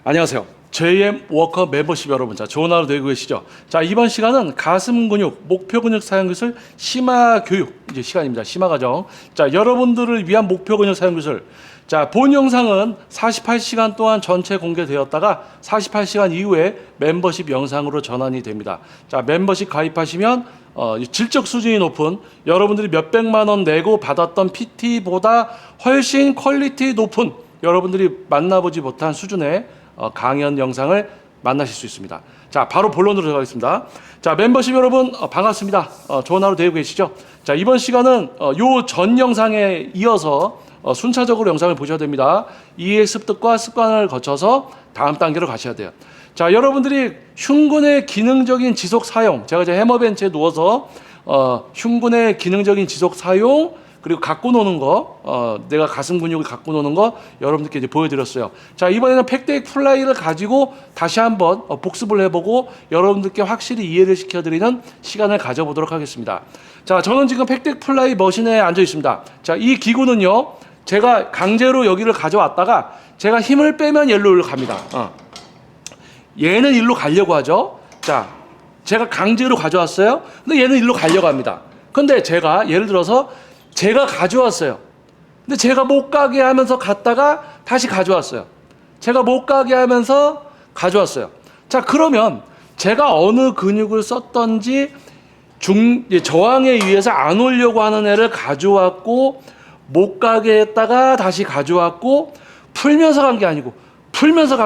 안녕하세요. JM 워커 멤버십 여러분, 자, 좋은 하루 되고 계시죠? 자, 이번 시간은 가슴 근육, 목표 근육 사용 기술 심화 교육 이제 시간입니다. 심화 과정. 자, 여러분들을 위한 목표 근육 사용 기술. 자, 본 영상은 48시간 동안 전체 공개되었다가 48시간 이후에 멤버십 영상으로 전환이 됩니다. 자, 멤버십 가입하시면 질적 수준이 높은 여러분들이 몇백만 원 내고 받았던 PT보다 훨씬 퀄리티 높은 여러분들이 만나보지 못한 수준의 강연 영상을 만나실 수 있습니다. 자, 바로 본론으로 들어가겠습니다. 자, 멤버십 여러분 반갑습니다. 좋은 하루 되고 계시죠? 자, 이번 시간은 요 전 영상에 이어서 순차적으로 영상을 보셔야 됩니다. 이해 습득과 습관을 거쳐서 다음 단계로 가셔야 돼요. 자, 여러분들이 흉근의 기능적인 지속 사용, 제가 이제 해머벤치에 누워서 흉근의 기능적인 지속 사용 그리고 갖고 노는 거, 내가 가슴 근육을 갖고 노는 거 여러분들께 이제 보여드렸어요. 자, 이번에는 팩데이 플라이를 가지고 다시 한번 복습을 해보고 여러분들께 확실히 이해를 시켜드리는 시간을 가져보도록 하겠습니다. 자, 저는 지금 팩데이 플라이 머신에 앉아 있습니다. 자, 이 기구는요, 제가 강제로 여기를 가져왔다가 제가 힘을 빼면 얘로 갑니다. 얘는 일로 가려고 하죠. 자, 제가 강제로 가져왔어요. 근데 얘는 일로 가려고 합니다. 근데 제가 예를 들어서 제가 가져왔어요. 근데 제가 못 가게 하면서 갔다가 다시 가져왔어요. 제가 못 가게 하면서 가져왔어요. 자, 그러면 제가 어느 근육을 썼던지 저항에 의해서 안 오려고 하는 애를 가져왔고 못 가게 했다가 다시 가져왔고 풀면서 간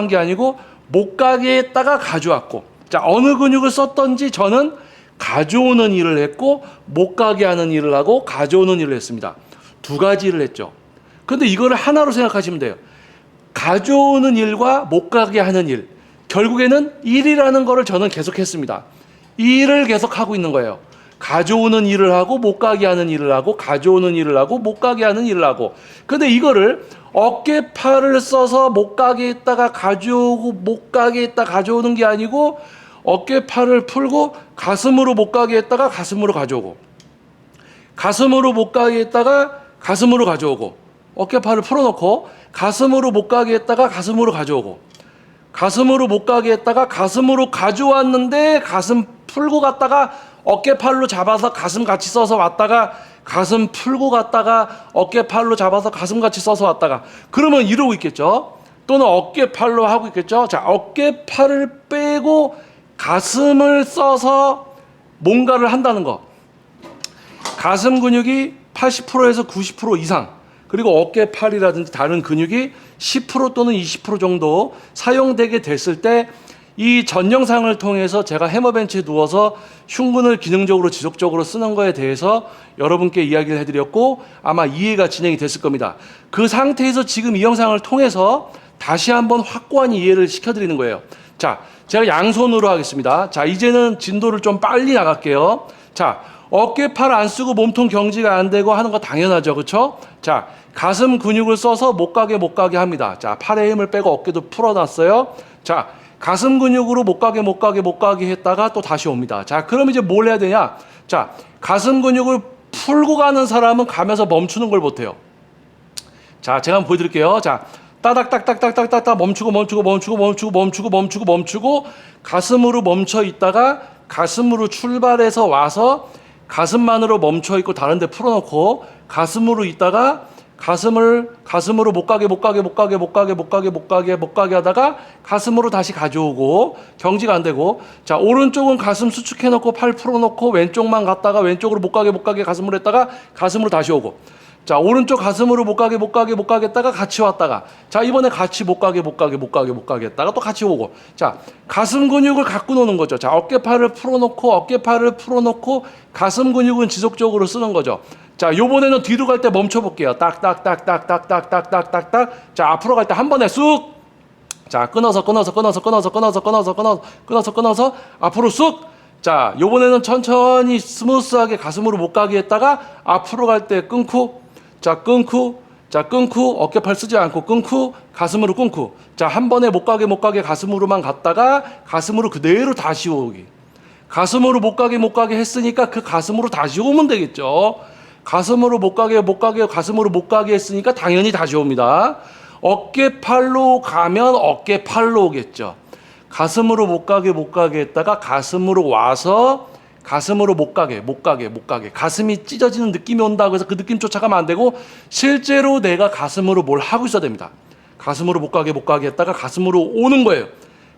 게 아니고 못 가게 했다가 가져왔고, 자, 어느 근육을 썼던지 저는 가져오는 일을 했고 못 가게 하는 일을 하고 가져오는 일을 했습니다. 두 가지 일을 했죠. 근데 이거를 하나로 생각하시면 돼요. 가져오는 일과 못 가게 하는 일, 결국에는 일이라는 거를 저는 계속 했습니다. 이 일을 계속 하고 있는 거예요. 가져오는 일을 하고 못 가게 하는 일을 하고 가져오는 일을 하고 못 가게 하는 일을 하고. 근데 이거를 어깨팔을 써서 못 가게 했다가 가져오고 못 가게 했다가 가져오는 게 아니고 어깨팔을 풀고 가슴으로 못 가게 했다가 가슴으로 가져오고, 가슴으로 못 가게 했다가 가슴으로 가져오고, 어깨팔을 풀어놓고 가슴으로 못 가게 했다가 가슴으로 가져오고, 가슴으로 못 가게 했다가 가슴으로 가져왔는데 가슴 풀고 갔다가 어깨팔로 잡아서 가슴 같이 써서 왔다가 가슴 풀고 갔다가 어깨팔로 잡아서 가슴 같이 써서 왔다가, 그러면 이러고 있겠죠. 또는 어깨팔로 하고 있겠죠. 자, 어깨팔을 빼고 가슴을 써서 뭔가를 한다는 거. 가슴 근육이 80%에서 90% 이상, 그리고 어깨팔이라든지 다른 근육이 10% 또는 20% 정도 사용되게 됐을 때 이 전 영상을 통해서 제가 해머벤치에 누워서 흉근을 기능적으로 지속적으로 쓰는 거에 대해서 여러분께 이야기를 해드렸고 아마 이해가 진행이 됐을 겁니다. 그 상태에서 지금 이 영상을 통해서 다시 한번 확고한 이해를 시켜드리는 거예요. 자, 제가 양손으로 하겠습니다. 자, 이제는 진도를 좀 빨리 나갈게요. 자, 어깨팔 안 쓰고 몸통 경지가 안 되고 하는 거 당연하죠. 그렇죠? 자, 가슴 근육을 써서 못 가게 합니다. 자, 팔에 힘을 빼고 어깨도 풀어놨어요. 자, 가슴 근육으로 못 가게 했다가 또 다시 옵니다. 자, 그럼 이제 뭘 해야 되냐? 자, 가슴 근육을 풀고 가는 사람은 가면서 멈추는 걸 못해요. 자, 제가 한번 보여드릴게요. 자, 따닥따닥따닥따닥 멈추고 가슴으로 멈춰 있다가 가슴으로 출발해서 와서 가슴만으로 멈춰 있고 다른 데 풀어놓고 가슴으로 있다가 가슴으로 못 가게 하다가 가슴으로 다시 가져오고 경지가 안 되고, 자, 오른쪽은 가슴 수축해 놓고 팔 풀어 놓고 왼쪽만 갔다가 왼쪽으로 못 가게 가슴으로 했다가 가슴으로 다시 오고, 자, 오른쪽 가슴으로 못 가게 했다가 같이 왔다가, 자, 이번에 같이 못 가게 했다가 또 같이 오고, 자, 가슴 근육을 갖고 노는 거죠. 자, 어깨팔을 풀어놓고 가슴 근육은 지속적으로 쓰는 거죠. 자, 요번에는 뒤로 갈 때 멈춰볼게요. 딱딱딱딱딱딱딱딱딱딱. 자, 앞으로 갈 때 한 번에 쑥. 자, 끊어서 앞으로 쑥. 자, 요번에는 천천히 스무스하게 가슴으로 못 가게 했다가 앞으로 갈 때 끊고, 자, 끊고 어깨팔 쓰지 않고 끊고 가슴으로 끊고, 자, 한 번에 못 가게 가슴으로만 갔다가 가슴으로 그대로 다시 오기. 가슴으로 못 가게 했으니까 그 가슴으로 다시 오면 되겠죠. 가슴으로 못 가게 가슴으로 못 가게 했으니까 당연히 다시 옵니다. 어깨팔로 가면 어깨팔로 오겠죠. 가슴으로 못 가게 했다가 가슴으로 와서 가슴으로 못 가게. 가슴이 찢어지는 느낌이 온다. 그래서 그 느낌 쫓아가면 안 되고 실제로 내가 가슴으로 뭘 하고 있어야 됩니다. 가슴으로 못 가게 했다가 가슴으로 오는 거예요.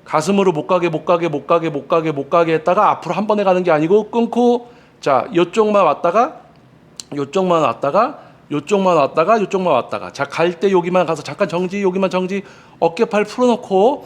가슴으로 못 가게 했다가 앞으로 한 번에 가는 게 아니고 끊고 자, 요쪽만 왔다가 자, 갈 때 여기만 가서 잠깐 정지, 여기만 정지, 어깨팔 풀어놓고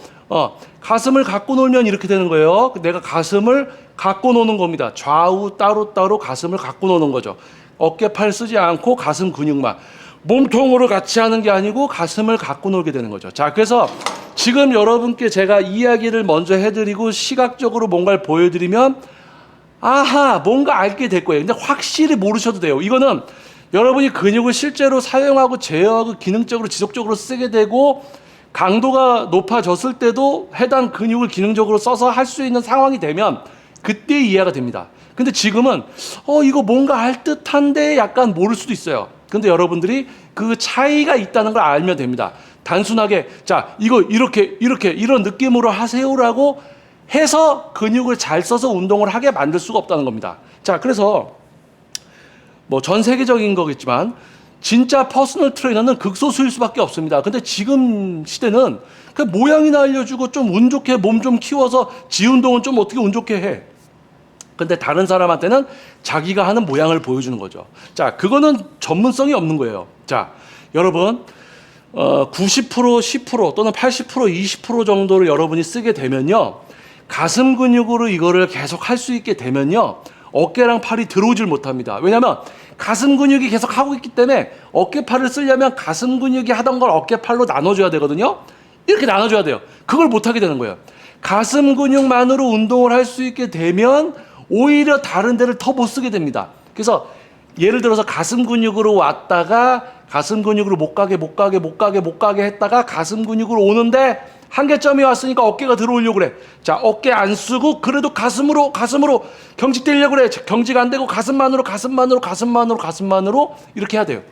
가슴을 갖고 놀면 이렇게 되는 거예요. 내가 가슴을 갖고 노는 겁니다. 좌우 따로 가슴을 갖고 노는 거죠. 어깨팔 쓰지 않고 가슴 근육만 몸통으로 같이 하는 게 아니고 가슴을 갖고 놀게 되는 거죠. 자, 그래서 지금 여러분께 제가 이야기를 먼저 해드리고 시각적으로 뭔가를 보여드리면 아하, 뭔가 알게 될 거예요. 근데 확실히 모르셔도 돼요. 이거는 여러분이 근육을 실제로 사용하고 제어하고 기능적으로 지속적으로 쓰게 되고 강도가 높아졌을 때도 해당 근육을 기능적으로 써서 할 수 있는 상황이 되면 그때 이해가 됩니다. 근데 지금은 이거 뭔가 알 듯한데 약간 모를 수도 있어요. 근데 여러분들이 그 차이가 있다는 걸 알면 됩니다. 단순하게 자, 이거 이렇게 이런 느낌으로 하세요라고 해서 근육을 잘 써서 운동을 하게 만들 수가 없다는 겁니다. 자, 그래서 뭐 전 세계적인 거겠지만 진짜 퍼스널 트레이너는 극소수일 수밖에 없습니다. 근데 지금 시대는 그 모양이나 알려주고 좀 운 좋게 몸 좀 키워서 지 운동은 좀 어떻게 운 좋게 해. 근데 다른 사람한테는 자기가 하는 모양을 보여주는 거죠. 자, 그거는 전문성이 없는 거예요. 자, 여러분 90%, 10% 또는 80%, 20% 정도를 여러분이 쓰게 되면요. 가슴 근육으로 이거를 계속 할 수 있게 되면요. 어깨랑 팔이 들어오질 못합니다. 왜냐하면 가슴 근육이 계속 하고 있기 때문에 어깨팔을 쓰려면 가슴 근육이 하던 걸 어깨팔로 나눠줘야 되거든요. 이렇게 나눠줘야 돼요. 그걸 못하게 되는 거예요. 가슴 근육만으로 운동을 할 수 있게 되면 오히려 다른 데를 더 못 쓰게 됩니다. 그래서 예를 들어서 가슴 근육으로 왔다가 가슴 근육으로 못 가게 했다가 가슴 근육으로 오는데 한계점이 왔으니까 어깨가 들어오려고 그래. 자, 어깨 안 쓰고 그래도 가슴으로 경직되려고 그래. 경직 안 되고 가슴만으로 이렇게 해야 돼요.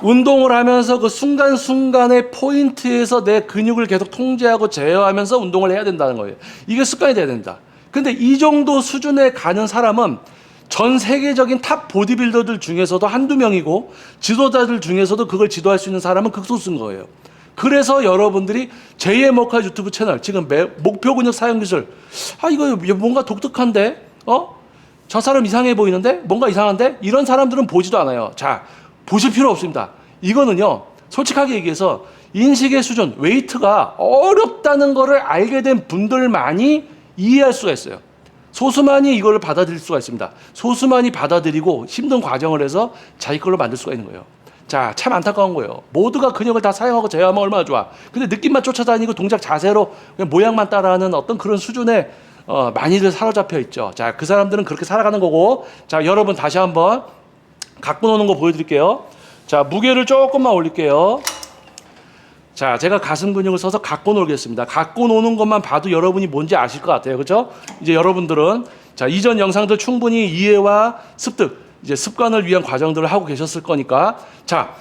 운동을 하면서 그 순간순간의 포인트에서 내 근육을 계속 통제하고 제어하면서 운동을 해야 된다는 거예요. 이게 습관이 돼야 된다. 근데 이 정도 수준에 가는 사람은 전 세계적인 탑 보디빌더들 중에서도 한두 명이고 지도자들 중에서도 그걸 지도할 수 있는 사람은 극소수인 거예요. 그래서 여러분들이 제2의 머칼 유튜브 채널 지금 목표 근육 사용 기술 이거 뭔가 독특한데 저 사람 이상해 보이는데 뭔가 이상한데 이런 사람들은 보지도 않아요. 자, 보실 필요 없습니다. 이거는요 솔직하게 얘기해서 인식의 수준 웨이트가 어렵다는 거를 알게 된 분들만이 이해할 수가 있어요. 소수만이 이걸 받아들일 수가 있습니다. 소수만이 받아들이고 힘든 과정을 해서 자기 걸로 만들 수가 있는 거예요. 자, 참 안타까운 거예요. 모두가 근육을 다 사용하고 제어하면 얼마나 좋아. 근데 느낌만 쫓아다니고 동작 자세로 그냥 모양만 따라하는 어떤 그런 수준에 많이들 사로잡혀 있죠. 자, 그 사람들은 그렇게 살아가는 거고. 자, 여러분 다시 한번 갖고 노는 거 보여드릴게요. 자, 무게를 조금만 올릴게요. 자, 제가 가슴 근육을 써서 갖고 놀겠습니다. 갖고 노는 것만 봐도 여러분이 뭔지 아실 것 같아요. 그렇죠? 이제 여러분들은 자, 이전 영상들 충분히 이해와 습득, 이제 습관을 위한 과정들을 하고 계셨을 거니까 자,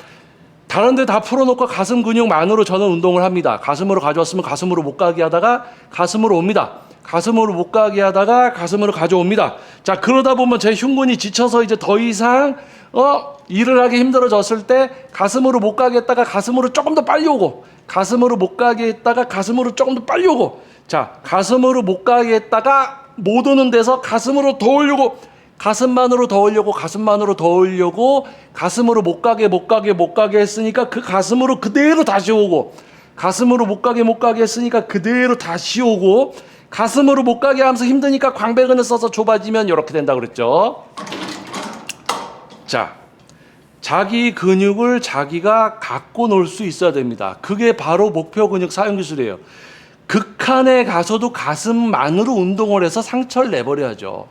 다른 데 다 풀어놓고 가슴 근육만으로 저는 운동을 합니다. 가슴으로 가져왔으면 가슴으로 못 가게 하다가 가슴으로 옵니다. 가슴으로 못 가게 하다가 가슴으로 가져옵니다. 자, 그러다 보면 제 흉근이 지쳐서 이제 더 이상 일을 하기 힘들어졌을 때 가슴으로 못 가게 했다가 가슴으로 조금 더 빨리 오고 가슴으로 못 가게 했다가 가슴으로 조금 더 빨리 오고 자, 가슴으로 못 가게 했다가 못 오는 데서 가슴으로 더 오려고 가슴만으로 더 오려고 가슴으로 못 가게 했으니까 그 가슴으로 그대로 다시 오고 가슴으로 못 가게 했으니까 그대로 다시 오고 가슴으로 못 가게 하면서 힘드니까 광배근을 써서 좁아지면 이렇게 된다 그랬죠. 자, 자기 근육을 자기가 갖고 놀 수 있어야 됩니다. 그게 바로 목표 근육 사용 기술이에요. 극한에 가서도 가슴만으로 운동을 해서 상처를 내버려야죠.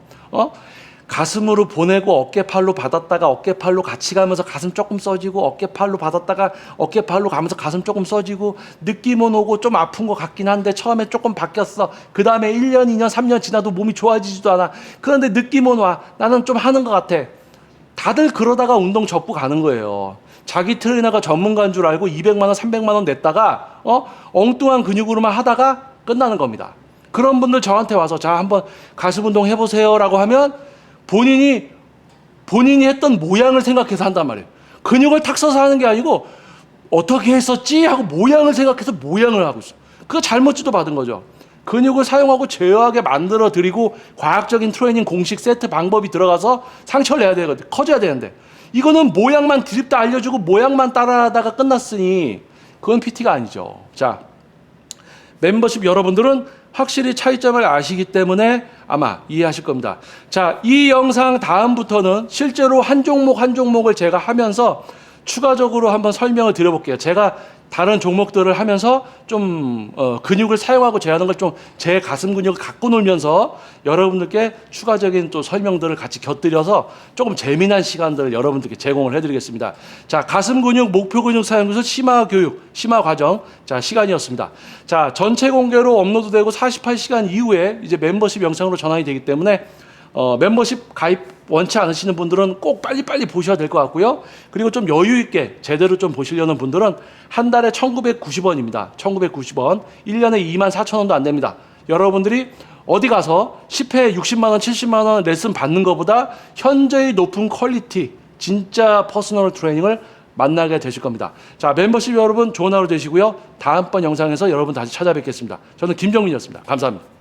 가슴으로 보내고 어깨팔로 받았다가 어깨팔로 같이 가면서 가슴 조금 써지고 어깨팔로 받았다가 어깨팔로 가면서 가슴 조금 써지고 느낌은 오고 좀 아픈 것 같긴 한데 처음에 조금 바뀌었어. 그 다음에 1년, 2년, 3년 지나도 몸이 좋아지지도 않아. 그런데 느낌은 와. 나는 좀 하는 것 같아. 다들 그러다가 운동 접고 가는 거예요. 자기 트레이너가 전문가인 줄 알고 200만 원, 300만 원 냈다가 엉뚱한 근육으로만 하다가 끝나는 겁니다. 그런 분들 저한테 와서 자 한번 가슴 운동 해보세요라고 하면 본인이 했던 모양을 생각해서 한단 말이에요. 근육을 탁 써서 하는 게 아니고 어떻게 했었지 하고 모양을 생각해서 모양을 하고 있어요. 그거 잘못 지도받은 거죠. 근육을 사용하고 제어하게 만들어 드리고 과학적인 트레이닝 공식 세트 방법이 들어가서 상처를 내야 되거든요. 커져야 되는데 이거는 모양만 드립다 알려주고 모양만 따라하다가 끝났으니 그건 PT가 아니죠. 자, 멤버십 여러분들은 확실히 차이점을 아시기 때문에 아마 이해하실 겁니다. 자, 이 영상 다음부터는 실제로 한 종목 한 종목을 제가 하면서 추가적으로 한번 설명을 드려볼게요. 제가 다른 종목들을 하면서 좀 근육을 사용하고 제하는 걸 좀 제 가슴 근육을 갖고 놀면서 여러분들께 추가적인 또 설명들을 같이 곁들여서 조금 재미난 시간들을 여러분들께 제공을 해드리겠습니다. 자, 가슴 근육, 목표 근육 사용 기술 심화 교육, 심화 과정 자 시간이었습니다. 자, 전체 공개로 업로드되고 48시간 이후에 이제 멤버십 영상으로 전환이 되기 때문에 멤버십 가입 원치 않으시는 분들은 꼭 빨리빨리 보셔야 될 것 같고요. 그리고 좀 여유 있게 제대로 좀 보시려는 분들은 한 달에 1,990원입니다. 1,990원. 1년에 24,000원도 안 됩니다. 여러분들이 어디 가서 10회에 60만 원, 70만 원 레슨 받는 것보다 현저히 높은 퀄리티, 진짜 퍼스널 트레이닝을 만나게 되실 겁니다. 자, 멤버십 여러분 좋은 하루 되시고요. 다음번 영상에서 여러분 다시 찾아뵙겠습니다. 저는 김정민이었습니다. 감사합니다.